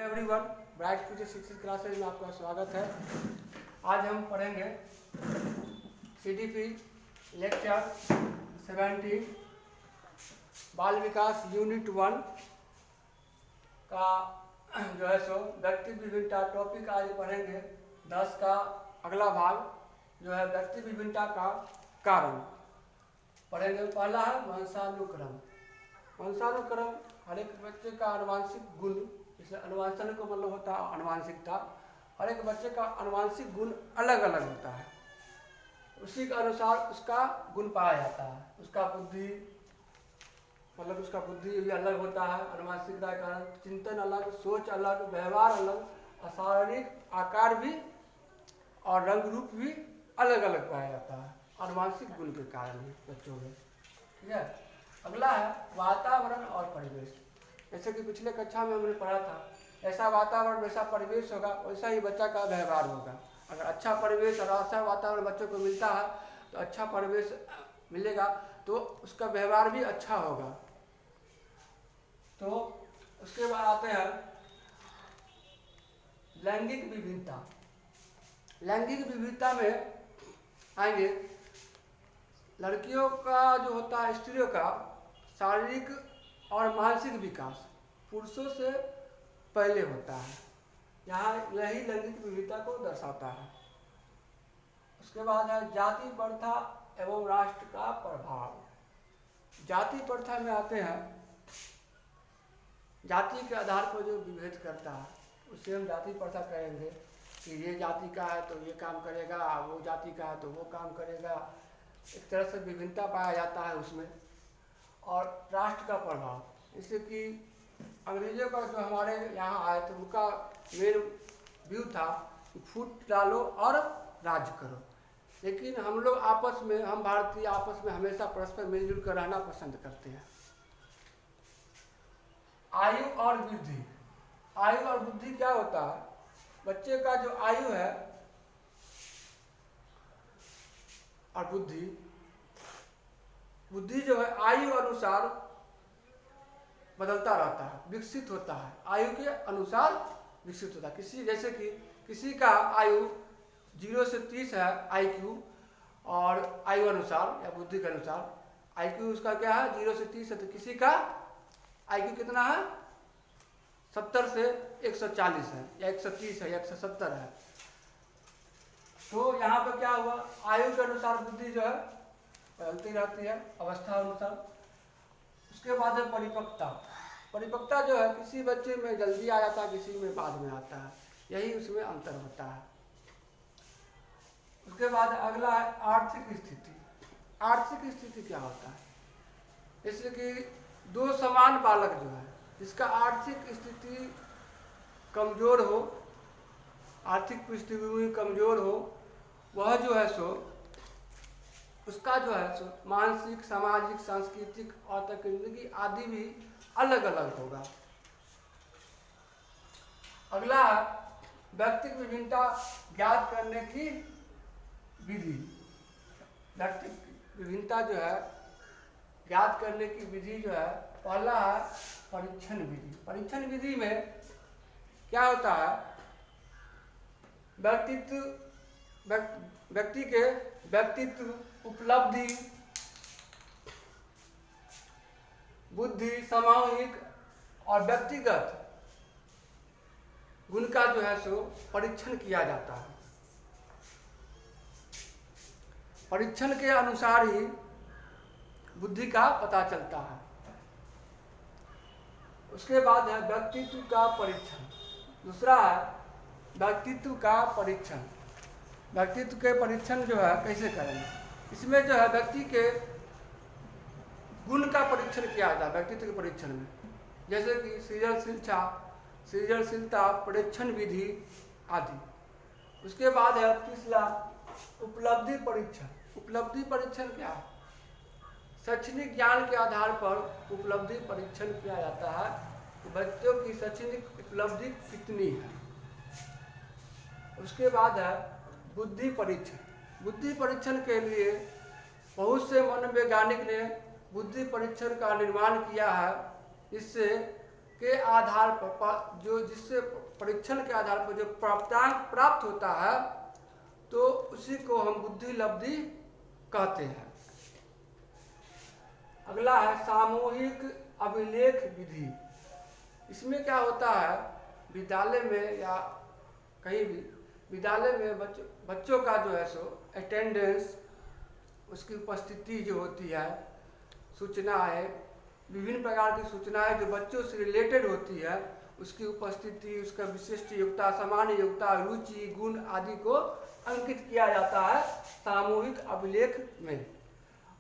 Hello everyone, bright future शिक्षित classes में आपका स्वागत है। आज हम पढ़ेंगे सीडीपी लेक्चर 17 बाल विकास यूनिट 1 का जो है सो व्यक्ति विभिन्नता टॉपिक आज पढ़ेंगे। 10 का अगला भाग जो है व्यक्ति विभिन्नता का कारण पढ़ेंगे। पहला है वंशानुक्रम। वंशानुक्रम हर एक बच्चे का आनुवांशिक गुण, इसलिए अनुवांशन को मतलब होता है आनुवांशिकता। हर एक बच्चे का आनुवांशिक गुण अलग अलग होता है, उसी के अनुसार उसका गुण पाया जाता है। उसका बुद्धि मतलब उसका बुद्धि भी अलग होता है आनुवांशिकता के कारण, चिंतन अलग, सोच अलग, व्यवहार अलग, शारीरिक आकार भी और रंग रूप भी अलग अलग पाया जाता है आनुवांशिक गुण के कारण बच्चों में। ठीक है। अगला है वातावरण और परिवेश। जैसे कि पिछले कक्षा में हमने पढ़ा था, ऐसा वातावरण वैसा परिवेश होगा, वैसा ही बच्चा का व्यवहार होगा। अगर अच्छा परिवेश और अच्छा वातावरण बच्चों को मिलता है तो अच्छा परिवेश मिलेगा तो उसका व्यवहार भी अच्छा होगा। तो उसके बाद आते हैं लैंगिक विभिन्नता। लैंगिक विभिन्नता में आएंगे, लड़कियों का जो होता है, स्त्रियों का शारीरिक और मानसिक विकास पुरुषों से पहले होता है। यहाँ यही लैंगिक विविधता को दर्शाता है। उसके बाद है जाति प्रथा एवं राष्ट्र का प्रभाव। जाति प्रथा में आते हैं, जाति के आधार पर जो विभेद करता है उसे हम जाति प्रथा कहेंगे कि ये जाति का है तो ये काम करेगा, वो जाति का है तो वो काम करेगा। एक तरह से विभिन्नता पाया जाता है उसमें। और राष्ट्र का प्रभाव, जैसे कि अंग्रेजों का जो हमारे यहाँ आए तो उनका मेन व्यू था कि फूट डालो और राज करो, लेकिन हम लोग आपस में, हम भारतीय आपस में हमेशा परस्पर मिलजुल कर रहना पसंद करते हैं। आयु और वृद्धि। आयु और बुद्धि क्या होता है? बच्चे का जो आयु है और बुद्धि जो है आयु अनुसार बदलता रहता है, विकसित होता है, आयु के अनुसार विकसित होता है। जैसे कि किसी का आयु 0 से 30 है IQ, और आयु अनुसार या बुद्धि के अनुसार IQ उसका क्या है 0 से 30 है, तो किसी का IQ कितना है 70 से 140 है या 130 है या 170 है। तो यहाँ पे क्या हुआ, आयु के अनुसार बुद्धि जो है बदलती रहती है अवस्था अनुसार। उसके बाद है परिपक्वता। परिपक्वता जो है किसी बच्चे में जल्दी आ जाता है, किसी में बाद में आता है, यही उसमें अंतर होता है। उसके बाद अगला है आर्थिक स्थिति। आर्थिक स्थिति क्या होता है? जैसे कि दो समान बालक जो है, जिसका आर्थिक स्थिति कमजोर हो, आर्थिक पृष्ठभूमि कमजोर हो, वह जो है सो उसका जो है सो मानसिक, सामाजिक, सांस्कृतिक और तकनीकी आदि भी अलग अलग होगा। अगला व्यक्तिगत विभिन्नता ज्ञात करने की विधि। व्यक्तिगत विभिन्नता जो है ज्ञात करने की विधि जो है, पहला है परीक्षण विधि। परीक्षण विधि में क्या होता है, व्यक्ति के व्यक्तित्व, उपलब्धि, बुद्धि, सामूहिक और व्यक्तिगत गुण का जो है सो परीक्षण किया जाता है। परीक्षण के अनुसार ही बुद्धि का पता चलता है। उसके बाद है व्यक्तित्व का परीक्षण। दूसरा है व्यक्तित्व का परीक्षण। व्यक्तित्व के परीक्षण जो है कैसे करेंगे, इसमें जो है व्यक्ति के गुण का परीक्षण किया जाता है व्यक्तित्व के परीक्षण में, जैसे कि सृजनशीलता परीक्षण विधि आदि। उसके बाद है तीसरा उपलब्धि परीक्षण। उपलब्धि परीक्षण क्या है? शैक्षणिक ज्ञान के आधार पर उपलब्धि परीक्षण किया जाता है कि बच्चों की शैक्षणिक उपलब्धि कितनी है। उसके बाद है बुद्धि परीक्षण। बुद्धि परीक्षण के लिए बहुत से मनोवैज्ञानिक ने बुद्धि परीक्षण का निर्माण किया है, इससे के आधार पर जो जिससे परीक्षण के आधार पर जो प्राप्तांक प्राप्त होता है तो उसी को हम बुद्धि लब्धि कहते हैं। अगला है सामूहिक अभिलेख विधि। इसमें क्या होता है, विद्यालय में या कहीं भी विद्यालय में बच्चों का जो है सो अटेंडेंस, उसकी उपस्थिति जो होती है, सूचनाएं, विभिन्न प्रकार की सूचनाएं जो बच्चों से रिलेटेड होती है, उसकी उपस्थिति, उसका विशिष्ट योग्यता, सामान्य योग्यता, रुचि, गुण आदि को अंकित किया जाता है सामूहिक अभिलेख में।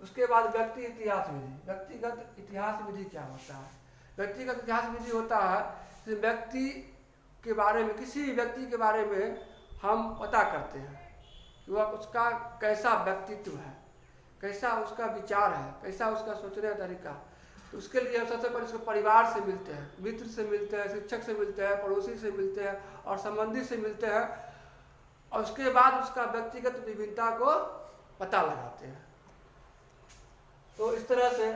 उसके बाद व्यक्ति इतिहास विधि। व्यक्तिगत इतिहास विधि क्या होता है? व्यक्तिगत इतिहास विधि होता है कि व्यक्ति के बारे में, किसी भी व्यक्ति के बारे में हम पता करते हैं कि वह उसका कैसा व्यक्तित्व है, कैसा उसका विचार है, कैसा उसका सोचने का तरीका। तो उसके लिए हम सबसे पहले उसको परिवार से मिलते हैं, मित्र से मिलते हैं, शिक्षक से मिलते हैं, पड़ोसी से मिलते हैं और संबंधी से मिलते हैं, और उसके बाद उसका व्यक्तिगत विभिन्नता को पता लगाते हैं। तो इस तरह से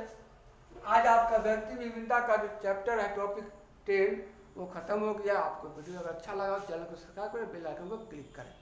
आज आपका व्यक्ति विभिन्नता का जो चैप्टर है, टॉपिक 10, वो खत्म हो गया। आपको वीडियो अगर अच्छा लगा तो चैनल को सब्सक्राइब करें, बेल आइकन को क्लिक करें।